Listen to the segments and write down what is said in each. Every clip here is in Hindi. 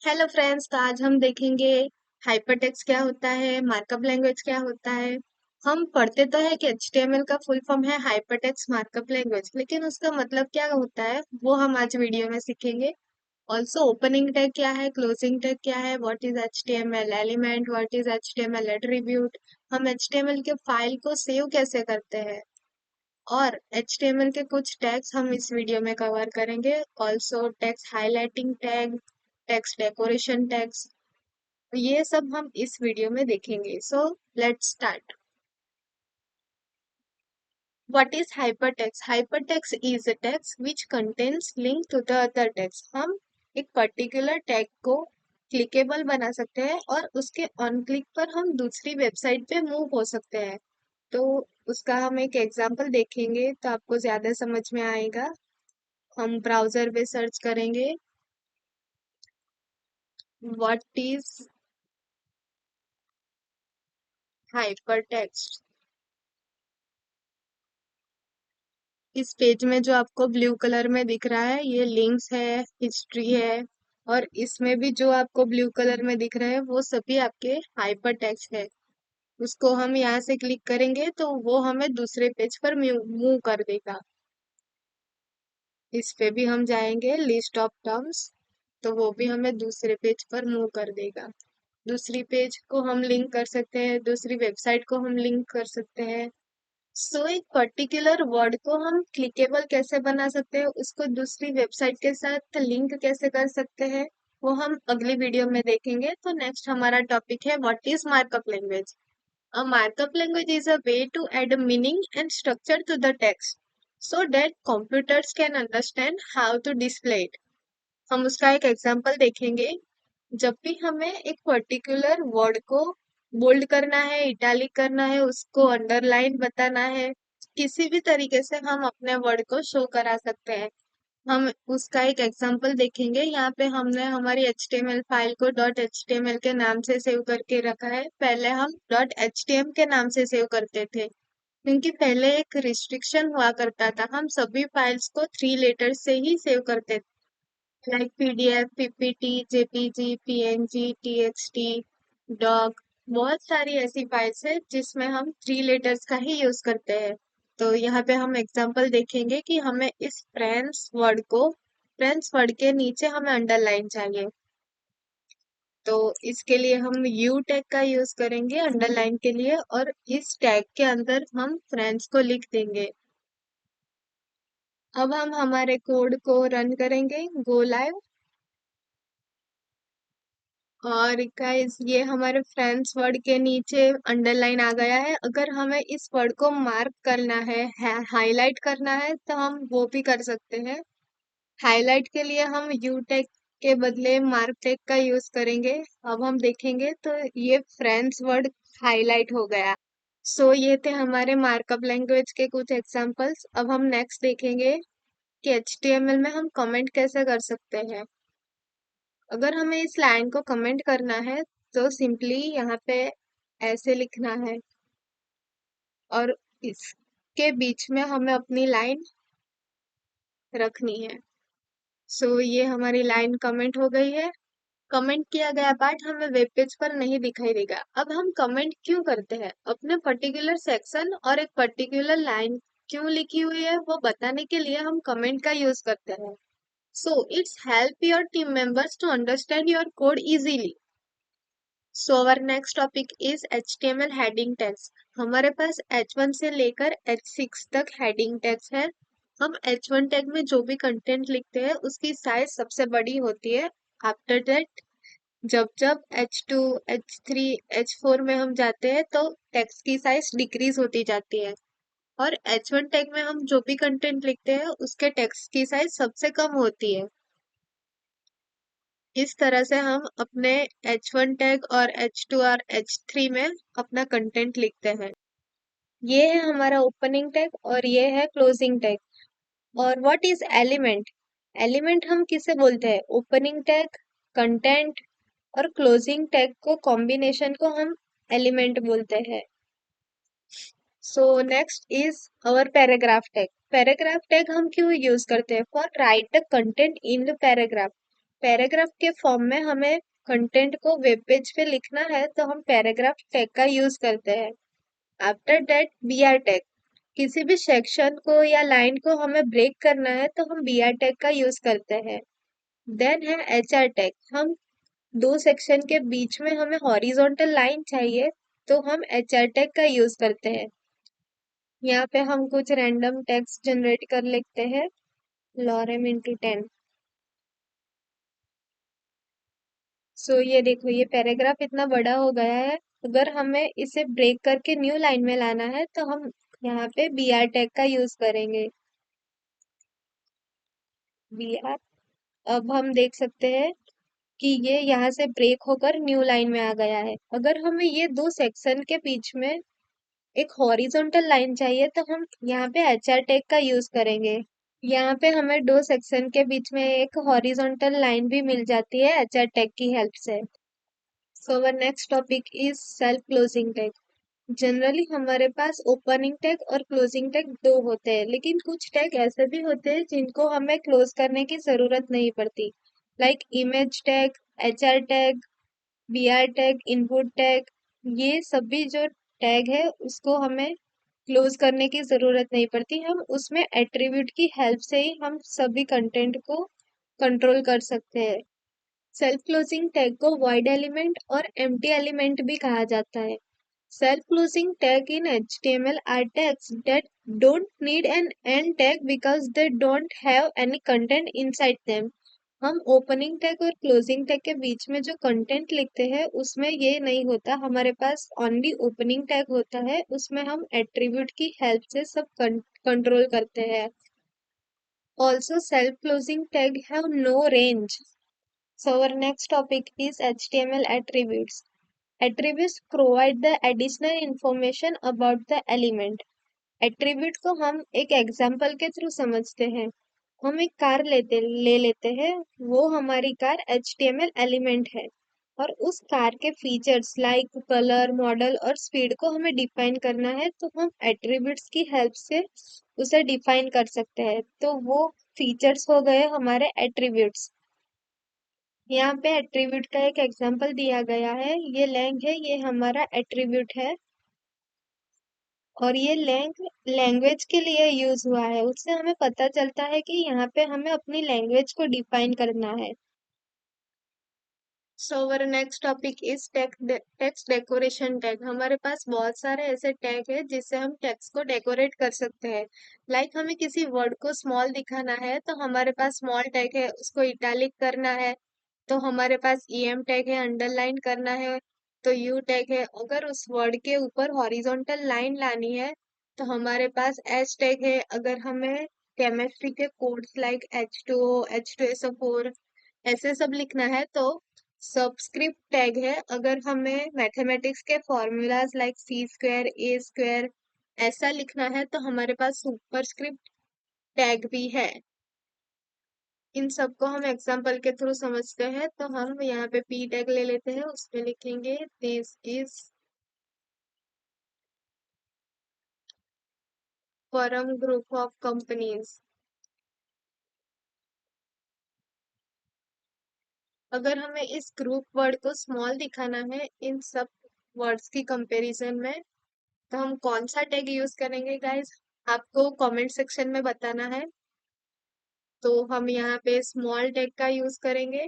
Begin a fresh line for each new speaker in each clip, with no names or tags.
हेलो फ्रेंड्स, तो आज हम देखेंगे हाइपरटेक्स्ट क्या होता है, मार्कअप लैंग्वेज क्या होता है। हम पढ़ते तो है कि एचटीएमएल का फुल फॉर्म है हाइपरटेक्स्ट मार्कअप लैंग्वेज, लेकिन उसका मतलब क्या होता है वो हम आज वीडियो में सीखेंगे। ऑल्सो ओपनिंग टैग क्या है, क्लोजिंग टैग क्या है, what is HTML element, what is HTML attribute, हम एचटीएमएल के फाइल को सेव कैसे करते हैं, और एचटीएमएल के कुछ टैग्स हम इस वीडियो में कवर करेंगे। Also text highlighting tag, text decoration tags, ये सब हम इस वीडियो में देखेंगे। So let's start. What is hypertext? Hypertext is a text which contains link to the other text. हम एक पर्टिकुलर टैग को क्लिकेबल बना सकते हैं और उसके ऑन क्लिक पर हम दूसरी वेबसाइट पे मूव हो सकते हैं। तो उसका हम एक एग्जांपल देखेंगे तो आपको ज्यादा समझ में आएगा। हम ब्राउजर पे सर्च करेंगे व्हाट इज हाइपरटेक्स्ट। इस पेज में जो आपको ब्लू कलर में दिख रहा है ये लिंक्स है, हिस्ट्री है, और इसमें भी जो आपको ब्लू कलर में दिख रहा है वो सभी आपके हाइपर टेक्स्ट है। उसको हम यहाँ से क्लिक करेंगे तो वो हमें दूसरे पेज पर मूव कर देगा। इस पे भी हम जाएंगे लिस्ट ऑफ टर्म्स, तो वो भी हमें दूसरे पेज पर मूव कर देगा। दूसरी पेज को हम लिंक कर सकते हैं, दूसरी वेबसाइट को हम लिंक कर सकते हैं। एक पर्टिकुलर वर्ड को हम क्लिकेबल कैसे बना सकते हैं, उसको दूसरी वेबसाइट के साथ लिंक कैसे कर सकते हैं, वो हम अगली वीडियो में देखेंगे। तो नेक्स्ट हमारा टॉपिक है what is markup language. A markup language is a way to add meaning and structure to the text so that computers can understand how to display it. हम उसका एक एग्जांपल देखेंगे। जब भी हमें एक पर्टिकुलर वर्ड को बोल्ड करना है, इटैलिक करना है, उसको अंडरलाइन बताना है, किसी भी तरीके से हम अपने वर्ड को शो करा सकते हैं। हम उसका एक एग्जांपल देखेंगे। यहाँ पे हमने हमारी HTML file co dot HTML के नाम से सेव करके रखा है। पहले हम डॉट एचटीएम के नाम से सेव करते थे, क्योंकि पहले एक रिस्ट्रिक्शन हुआ करता था, हम सभी फाइल्स को 3 लेटर से ही सेव करते थे, like PDF, PPT, JPG, PNG, TXT, doc. बहुत सारी ऐसी फाइल्स है जिसमें हम 3 लेटर्स का ही यूज करते हैं। तो यहाँ पे हम एग्जांपल देखेंगे कि हमें इस फ्रेंड्स वर्ड के नीचे हमें अंडरलाइन चाहिए। तो इसके लिए हम यू टैग का यूज करेंगे अंडरलाइन के लिए, और इस टैग के अंदर हम फ्रेंड्स को लिख देंगे। अब हम हमारे कोड को रन करेंगे, गो लाइव। और गाइस ये हमारे फ्रेंड्स वर्ड के नीचे अंडरलाइन आ गया है। अगर हमें इस वर्ड को मार्क करना है, हाईलाइट करना है, तो हम वो भी कर सकते हैं। हाईलाइट के लिए हम यू टैग के बदले मार्क टैग का यूज करेंगे। अब हम देखेंगे तो ये फ्रेंड्स वर्ड हाईलाइट हो गया। ये थे हमारे मार्कअप लैंग्वेज के कुछ एग्जांपल्स। अब हम नेक्स्ट देखेंगे कि एचटीएमएल में हम कमेंट कैसे कर सकते हैं। अगर हमें इस लाइन को कमेंट करना है तो सिंपली यहाँ पे ऐसे लिखना है, और इसके बीच में हमें अपनी लाइन रखनी है। ये हमारी लाइन कमेंट हो गई है। कमेंट किया गया पार्ट हमें वेब पेज पर नहीं दिखाई देगा। अब हम कमेंट क्यों करते हैं? अपने पर्टिकुलर सेक्शन और एक पर्टिकुलर लाइन क्यों लिखी हुई है वो बताने के लिए हम कमेंट का यूज करते हैं। It's help your team members to understand your code easily. Our next topic is HTML heading tags. हमारे पास H1 से लेकर H6 तक हेडिंग टैग्स है। हम H1 टैग में जो भी कंटेंट लिखते हैं उसकी साइज सबसे बड़ी होती है। आफ्टर दैट जब जब H2, H3, H4 में हम जाते हैं तो टेक्स्ट की साइज डिक्रीज होती जाती है, और H1 टैग में हम जो भी कंटेंट लिखते हैं उसके टेक्स्ट की साइज सबसे कम होती है। इस तरह से हम अपने H1 टैग और H2 और H3 में अपना कंटेंट लिखते हैं। ये है हमारा ओपनिंग टैग और ये है क्लोजिंग टैग। और व्हाट इज एलिमेंट? एलिमेंट हम किसे बोलते हैं? ओपनिंग टैग, कंटेंट और क्लोजिंग टैग को कॉम्बिनेशन को हम एलिमेंट बोलते हैं। Next is our paragraph tag. Paragraph tag हम क्यों यूज करते हैं? For right the content in the paragraph. Paragraph के फॉर्म में हमें कंटेंट को वेब पेज पे लिखना है तो हम पैराग्राफ टैग का यूज करते हैं। After that B R tag, किसी भी सेक्शन को या लाइन को हमें ब्रेक करना है तो हम बी आर टैग का यूज करते हैं। देन है एच आर टैग, हम दो सेक्शन के बीच में हमें हॉरिजॉन्टल लाइन चाहिए तो हम एच आर टैग का यूज करते हैं। यहाँ पे हम कुछ रैंडम टेक्स्ट जनरेट कर लेते हैं। Lorem into 10। सो ये देखो, ये पैराग्राफ इतना बड़ा हो गया है। अगर हमें इसे ब्रेक करके न्यू लाइन में लाना है तो हम यहाँ पे बी आर टैग का यूज करेंगे। बी आर, अब हम देख सकते हैं कि ये यहाँ से ब्रेक होकर न्यू लाइन में आ गया है। अगर हमें ये दो सेक्शन के बीच में एक हॉरिजॉन्टल लाइन चाहिए तो हम यहाँ पे एच आर टैग का यूज करेंगे। यहाँ पे हमें दो सेक्शन के बीच में एक हॉरिजॉन्टल लाइन भी मिल जाती है एच आर टैग की हेल्प से। So our next topic is self closing tag. Generally हमारे पास ओपनिंग टैग और क्लोजिंग टैग दो होते हैं, लेकिन कुछ टैग ऐसे भी होते हैं जिनको हमें क्लोज करने की जरूरत नहीं पड़ती। Like image tag, H R tag, B R tag, input tag. ये सभी जो टैग है उसको हमें क्लोज करने की जरूरत नहीं पड़ती। हम उसमें एट्रीब्यूट की हेल्प से ही हम सभी कंटेंट को कंट्रोल कर सकते हैं। सेल्फ क्लोजिंग टैग को void एलिमेंट और empty एलिमेंट भी कहा जाता है। Self closing tag in HTML are tags that don't need an end tag because they don't have any content inside them. हम ओपनिंग टैग और क्लोजिंग टैग के बीच में जो कंटेंट लिखते हैं उसमें ये नहीं होता, हमारे पास ओनली ओपनिंग टैग होता है, उसमें हम एट्रीब्यूट की हेल्प से सब कंट्रोल करते हैं। Also self closing tag have no range. So our next topic is HTML attributes. Attributes provide the additional information about the element. Attribute को हम एक एग्जाम्पल के थ्रू समझते हैं। हम एक कार ले लेते हैं, वो हमारी कार HTML एलिमेंट है और उस कार के फीचर्स लाइक कलर, मॉडल और स्पीड को हमें डिफाइन करना है तो हम एट्रीब्यूट्स की हेल्प से उसे डिफाइन कर सकते हैं। तो वो फीचर्स हो गए हमारे एट्रीब्यूट्स। यहाँ पे एट्रीब्यूट का एक एग्जांपल दिया गया है। ये लैंग है, ये हमारा एट्रीब्यूट है और ये लैंग लैंग्वेज के लिए यूज हुआ है। उससे हमें पता चलता है कि यहाँ पे हमें अपनी लैंग्वेज को डिफाइन करना है। So our next topic is text decoration tag. हमारे पास बहुत सारे ऐसे टैग है जिससे हम टेक्स्ट को डेकोरेट कर सकते हैं। लाइक हमें किसी वर्ड को स्मॉल दिखाना है तो हमारे पास स्मॉल टैग है, उसको इटैलिक करना है तो हमारे पास ईएम टैग है, अंडरलाइन करना है तो यू टैग है। अगर उस वर्ड के ऊपर हॉरिजॉन्टल लाइन लानी है तो हमारे पास एच टैग है। अगर हमें केमिस्ट्री के कोड्स लाइक H2O, H2SO4 ऐसे सब लिखना है तो सबस्क्रिप्ट टैग है। अगर हमें मैथमेटिक्स के फॉर्मूलाज लाइक C² A² ऐसा लिखना है तो हमारे पास सुपरस्क्रिप्ट टैग भी है। इन सबको हम एग्जाम्पल के थ्रू समझते हैं तो हम यहाँ पे पी टैग ले लेते हैं, उसमें लिखेंगे this is forum group of companies. अगर हमें इस ग्रुप वर्ड को स्मॉल दिखाना है इन सब वर्ड्स की कंपैरिजन में तो हम कौन सा टैग यूज करेंगे गाइस, आपको कमेंट सेक्शन में बताना है। तो हम यहाँ पे स्मॉल टैग का यूज करेंगे,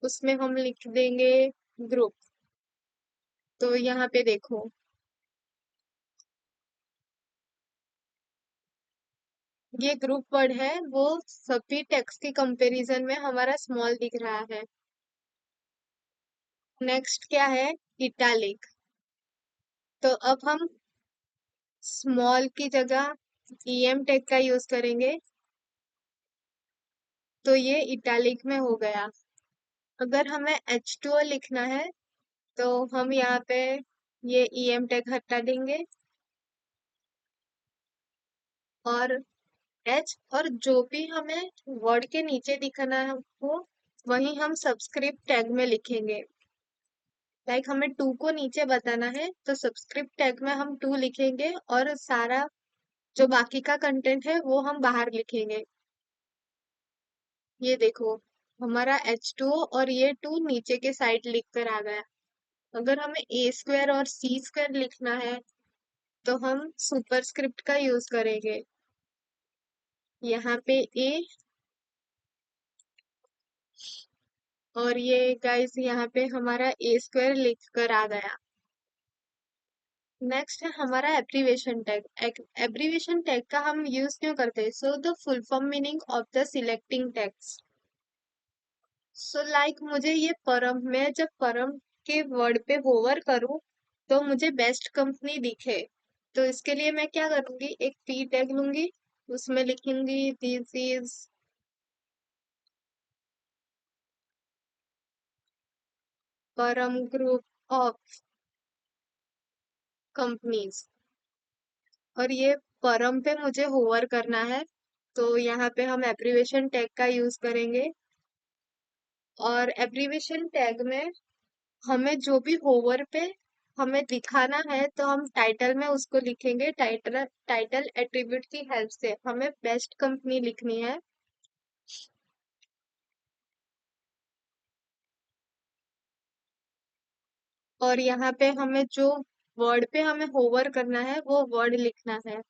उसमें हम लिख देंगे ग्रुप। तो यहाँ पे देखो, ये ग्रुप वर्ड है, वो सभी टेक्स्ट के कंपैरिजन में हमारा स्मॉल दिख रहा है। नेक्स्ट क्या है, इटैलिक। तो अब हम स्मॉल की जगह ईएम टैग का यूज करेंगे तो ये इटैलिक में हो गया। अगर हमें H2O लिखना है तो हम यहाँ पे ये ईएम टैग हटा देंगे और एच और जो भी हमें वर्ड के नीचे दिखना है वो वही हम सबस्क्रिप्ट टैग में लिखेंगे। लाइक हमें टू को नीचे बताना है तो सबस्क्रिप्ट टैग में हम टू लिखेंगे और सारा जो बाकी का कंटेंट है वो हम बाहर लिखेंगे। ये देखो, हमारा H2O और ये 2 नीचे के साइड लिख कर आ गया। अगर हमें ए स्क्वायर और सी स्क्वायर लिखना है तो हम सुपरस्क्रिप्ट का यूज करेंगे। यहाँ पे ए, और ये गाइस यहाँ पे हमारा ए स्क्वायर लिख कर आ गया। नेक्स्ट है हमारा एब्रीविएशन टैग। एब्रीविएशन टैग का हम यूज क्यों करते हैं? So the full form meaning of the selecting text. So like मुझे ये परम, मैं जब परम के वर्ड पे होवर करूँ तो मुझे बेस्ट कंपनी दिखे, तो इसके लिए मैं क्या करूंगी, एक पी टैग लूंगी, उसमें लिखूंगी दिस इज परम ग्रुप ऑफ कंपनीज, और ये परम पे मुझे होवर करना है, तो यहाँ पे हम एब्रीविएशन टैग का यूज करेंगे। और एब्रीविएशन टैग में हमें जो भी होवर पे हमें दिखाना है तो हम टाइटल में उसको लिखेंगे। टाइटल टाइटल एट्रीब्यूट की हेल्प से हमें बेस्ट कंपनी लिखनी है। और यहाँ पे हमें जो वर्ड पे हमें होवर करना है वो वर्ड लिखना है।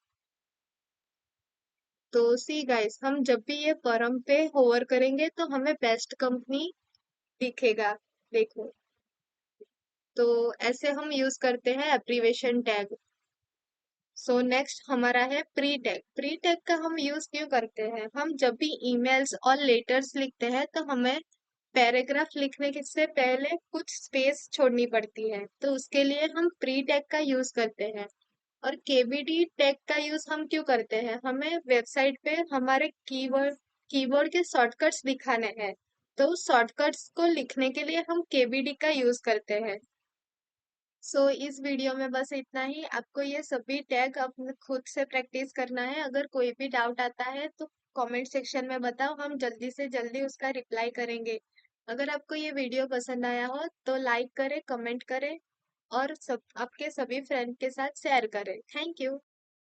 तो सी गाइस, हम जब भी ये परम पे होवर करेंगे तो हमें बेस्ट कंपनी दिखेगा। देखो, तो ऐसे हम यूज करते हैं एब्रीविएशन टैग। सो नेक्स्ट हमारा है प्री टैग। प्री टैग का हम यूज क्यों करते हैं? हम जब भी ईमेल्स और लेटर्स लिखते हैं तो हमें पैराग्राफ लिखने के से पहले कुछ स्पेस छोड़नी पड़ती है, तो उसके लिए हम प्री टैग का यूज करते हैं। और केवीडी टैग का यूज हम क्यों करते हैं? हमें वेबसाइट पे हमारे कीवर्ड कीबोर्ड के शॉर्टकट्स दिखाने हैं, तो शॉर्टकट्स को लिखने के लिए हम केवीडी का यूज करते हैं। सो इस वीडियो में बस इतना ही। आपको ये सभी टैग अपने खुद से प्रैक्टिस करना है। अगर कोई भी डाउट आता है तो कमेंट सेक्शन में बताओ, हम जल्दी से जल्दी उसका रिप्लाई करेंगे। अगर आपको ये वीडियो पसंद आया हो तो लाइक करें, कमेंट करें और सब आपके सभी फ्रेंड के साथ शेयर करें। Thank you.